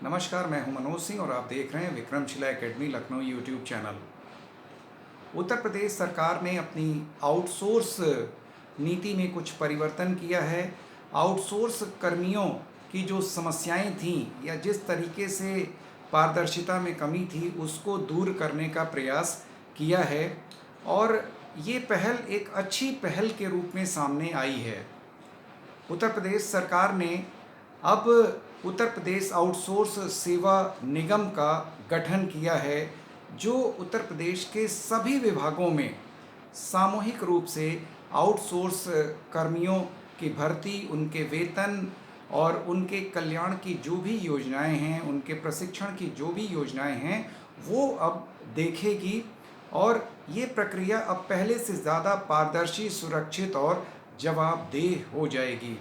नमस्कार, मैं हूं मनोज सिंह और आप देख रहे हैं Vikramshila academy Lucknow YouTube channel. Uttar Pradesh सरकार ने अपनी आउटसोर्स नीति में कुछ परिवर्तन किया है। आउटसोर्स कर्मियों की जो समस्याएं थीं या जिस तरीके से पारदर्शिता में कमी थी उसको दूर करने का प्रयास किया है और ये पहल एक अच्छी पहल के रूप में सामने आई है। उत्तर प्रदेश सरकार ने अब उत्तर प्रदेश आउटसोर्स सेवा निगम का गठन किया है, जो उत्तर प्रदेश के सभी विभागों में सामूहिक रूप से आउटसोर्स कर्मियों की भर्ती, उनके वेतन और उनके कल्याण की जो भी योजनाएं हैं, उनके प्रशिक्षण की जो भी योजनाएं हैं, वो अब देखेगी और ये प्रक्रिया अब पहले से ज़्यादा पारदर्शी, सुरक्षित और जवाबदेह हो जाएगी।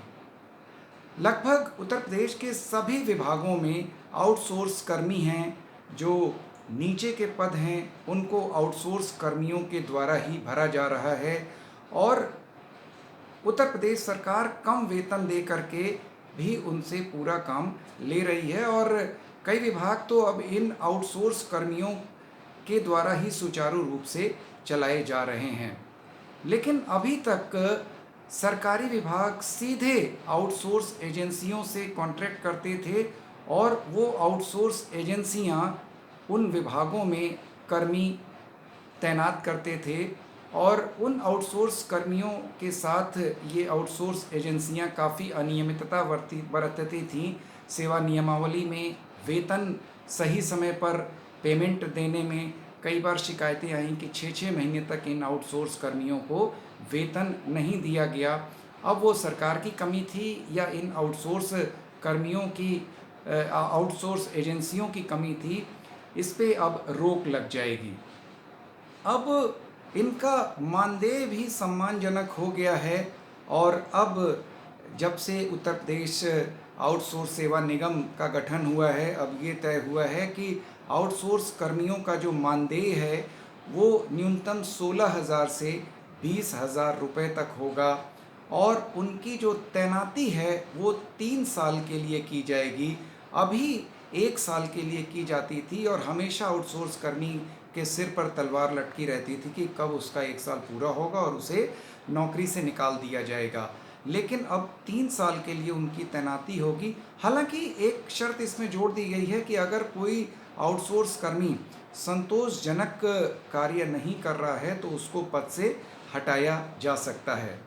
लगभग उत्तर प्रदेश के सभी विभागों में आउटसोर्स कर्मी हैं, जो नीचे के पद हैं उनको आउटसोर्स कर्मियों के द्वारा ही भरा जा रहा है और उत्तर प्रदेश सरकार कम वेतन दे करके भी उनसे पूरा काम ले रही है और कई विभाग तो अब इन आउटसोर्स कर्मियों के द्वारा ही सुचारू रूप से चलाए जा रहे हैं। लेकिन अभी तक सरकारी विभाग सीधे आउटसोर्स एजेंसियों से कॉन्ट्रैक्ट करते थे और वो आउटसोर्स एजेंसियां उन विभागों में कर्मी तैनात करते थे और उन आउटसोर्स कर्मियों के साथ ये आउटसोर्स एजेंसियां काफ़ी अनियमितता बरतती थीं। सेवा नियमावली में वेतन सही समय पर पेमेंट देने में कई बार शिकायतें आईं कि 6-6 महीने तक इन आउटसोर्स कर्मियों को वेतन नहीं दिया गया। अब वो सरकार की कमी थी या इन आउटसोर्स कर्मियों की आउटसोर्स एजेंसियों की कमी थी, इस पे अब रोक लग जाएगी। अब इनका मानदेय भी सम्मानजनक हो गया है और अब जब से उत्तर प्रदेश आउटसोर्स सेवा निगम का गठन हुआ है, अब ये तय हुआ है कि आउटसोर्स कर्मियों का जो मानदेय है वो न्यूनतम 16,000 से 20,000 रुपये तक होगा और उनकी जो तैनाती है वो 3 साल के लिए की जाएगी। अभी 1 साल के लिए की जाती थी और हमेशा आउटसोर्स कर्मी के सिर पर तलवार लटकी रहती थी कि कब उसका 1 साल पूरा होगा और उसे नौकरी से निकाल दिया जाएगा। लेकिन अब 3 साल के लिए उनकी तैनाती होगी। हालांकि एक शर्त इसमें जोड़ दी गई है कि अगर कोई आउटसोर्स कर्मी संतोषजनक कार्य नहीं कर रहा है तो उसको पद से हटाया जा सकता है।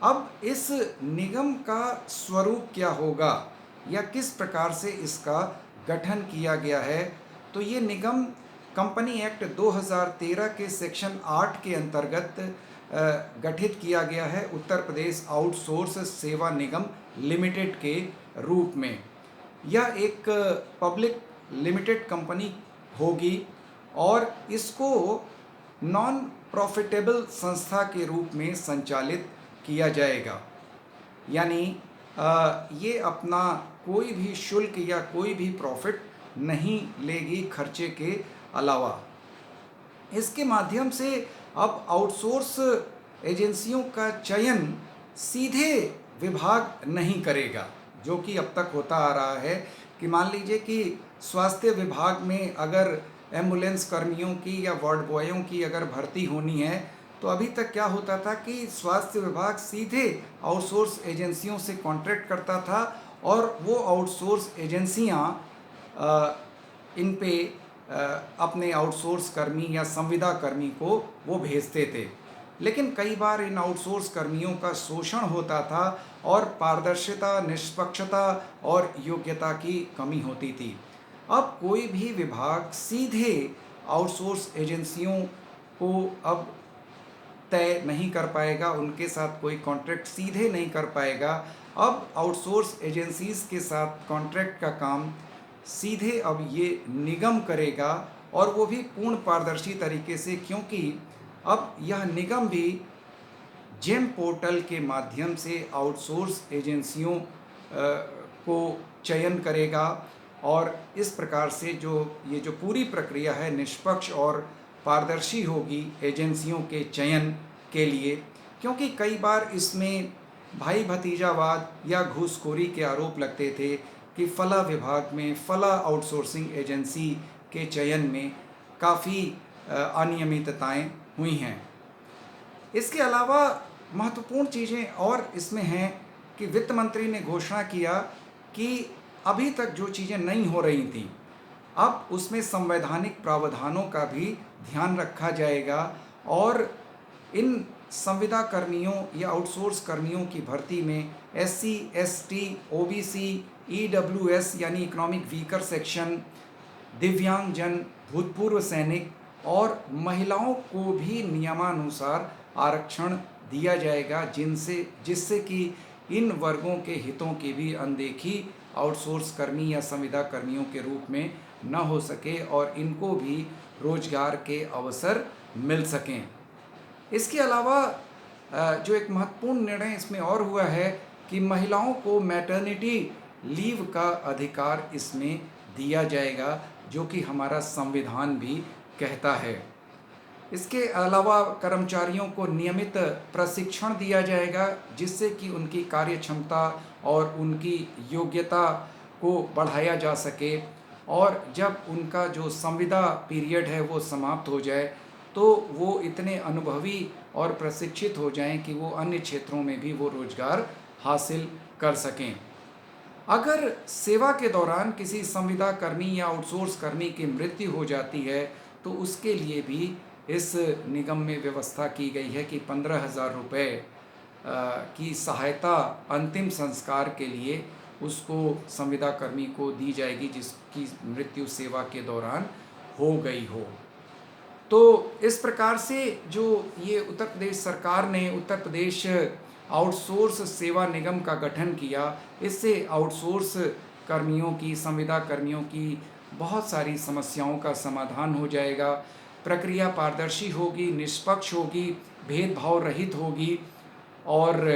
अब इस निगम का स्वरूप क्या होगा या किस प्रकार से इसका गठन किया गया है, तो ये निगम कंपनी एक्ट 2013 के सेक्शन 8 के अंतर्गत गठित किया गया है उत्तर प्रदेश आउटसोर्स सेवा निगम लिमिटेड के रूप में। यह एक पब्लिक लिमिटेड कंपनी होगी और इसको नॉन प्रॉफिटेबल संस्था के रूप में संचालित किया जाएगा। यानी ये अपना कोई भी शुल्क या कोई भी प्रॉफिट नहीं लेगी खर्चे के अलावा। इसके माध्यम से अब आउटसोर्स एजेंसियों का चयन सीधे विभाग नहीं करेगा, जो कि अब तक होता आ रहा है कि मान लीजिए कि स्वास्थ्य विभाग में अगर एम्बुलेंस कर्मियों की या वार्ड बॉयों की अगर भर्ती होनी है तो अभी तक क्या होता था कि स्वास्थ्य विभाग सीधे आउटसोर्स एजेंसियों से कॉन्ट्रैक्ट करता था और वो आउटसोर्स एजेंसियां इन पे अपने आउटसोर्स कर्मी या संविदा कर्मी को वो भेजते थे। लेकिन कई बार इन आउटसोर्स कर्मियों का शोषण होता था और पारदर्शिता, निष्पक्षता और योग्यता की कमी होती थी। अब कोई भी विभाग सीधे आउटसोर्स एजेंसियों को अब तय नहीं कर पाएगा, उनके साथ कोई कॉन्ट्रैक्ट सीधे नहीं कर पाएगा। अब आउटसोर्स एजेंसीज़ के साथ कॉन्ट्रैक्ट का काम सीधे अब ये निगम करेगा और वो भी पूर्ण पारदर्शी तरीके से, क्योंकि अब यह निगम भी जेम पोर्टल के माध्यम से आउटसोर्स एजेंसियों को चयन करेगा और इस प्रकार से जो पूरी प्रक्रिया है निष्पक्ष और पारदर्शी होगी एजेंसियों के चयन के लिए। क्योंकि कई बार इसमें भाई भतीजावाद या घूसखोरी के आरोप लगते थे कि फला विभाग में फला आउटसोर्सिंग एजेंसी के चयन में काफ़ी अनियमितताएं हुई हैं। इसके अलावा महत्वपूर्ण चीज़ें और इसमें हैं कि वित्त मंत्री ने घोषणा किया कि अभी तक जो चीज़ें नहीं हो रही थी, अब उसमें संवैधानिक प्रावधानों का भी ध्यान रखा जाएगा और इन संविदा कर्मियों या आउटसोर्स कर्मियों की भर्ती में SC, ST, OBC, EWS यानी इकोनॉमिक वीकर सेक्शन, दिव्यांगजन, भूतपूर्व सैनिक और महिलाओं को भी नियमानुसार आरक्षण दिया जाएगा, जिससे कि इन वर्गों के हितों की भी अनदेखी आउटसोर्स कर्मी या संविदा कर्मियों के रूप में न हो सके और इनको भी रोजगार के अवसर मिल सकें। इसके अलावा जो एक महत्वपूर्ण निर्णय इसमें और हुआ है कि महिलाओं को मैटरनिटी लीव का अधिकार इसमें दिया जाएगा, जो कि हमारा संविधान भी कहता है। इसके अलावा कर्मचारियों को नियमित प्रशिक्षण दिया जाएगा, जिससे कि उनकी कार्य क्षमता और उनकी योग्यता को बढ़ाया जा सके और जब उनका जो संविदा पीरियड है वो समाप्त हो जाए तो वो इतने अनुभवी और प्रशिक्षित हो जाएं कि वो अन्य क्षेत्रों में भी वो रोजगार हासिल कर सकें। अगर सेवा के दौरान किसी संविदा कर्मी या आउटसोर्स कर्मी की मृत्यु हो जाती है तो उसके लिए भी इस निगम में व्यवस्था की गई है कि 15,000 रुपये की सहायता अंतिम संस्कार के लिए उसको संविदा कर्मी को दी जाएगी जिसकी मृत्यु सेवा के दौरान हो गई हो। तो इस प्रकार से जो ये उत्तर प्रदेश सरकार ने उत्तर प्रदेश आउटसोर्स सेवा निगम का गठन किया, इससे आउटसोर्स कर्मियों की, संविदा कर्मियों की बहुत सारी समस्याओं का समाधान हो जाएगा। प्रक्रिया पारदर्शी होगी, निष्पक्ष होगी, भेदभाव रहित होगी और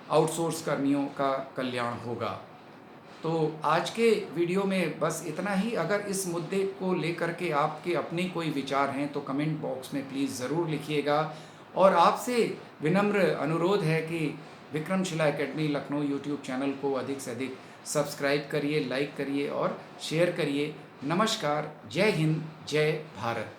आउटसोर्स कर्मियों का कल्याण होगा। तो आज के वीडियो में बस इतना ही। अगर इस मुद्दे को लेकर के आपके अपने कोई विचार हैं तो कमेंट बॉक्स में प्लीज़ ज़रूर लिखिएगा और आपसे विनम्र अनुरोध है कि Vikramshila academy Lucknow YouTube channel को अधिक से अधिक सब्सक्राइब करिए, लाइक करिए और शेयर करिए। नमस्कार, जय हिंद, जय भारत।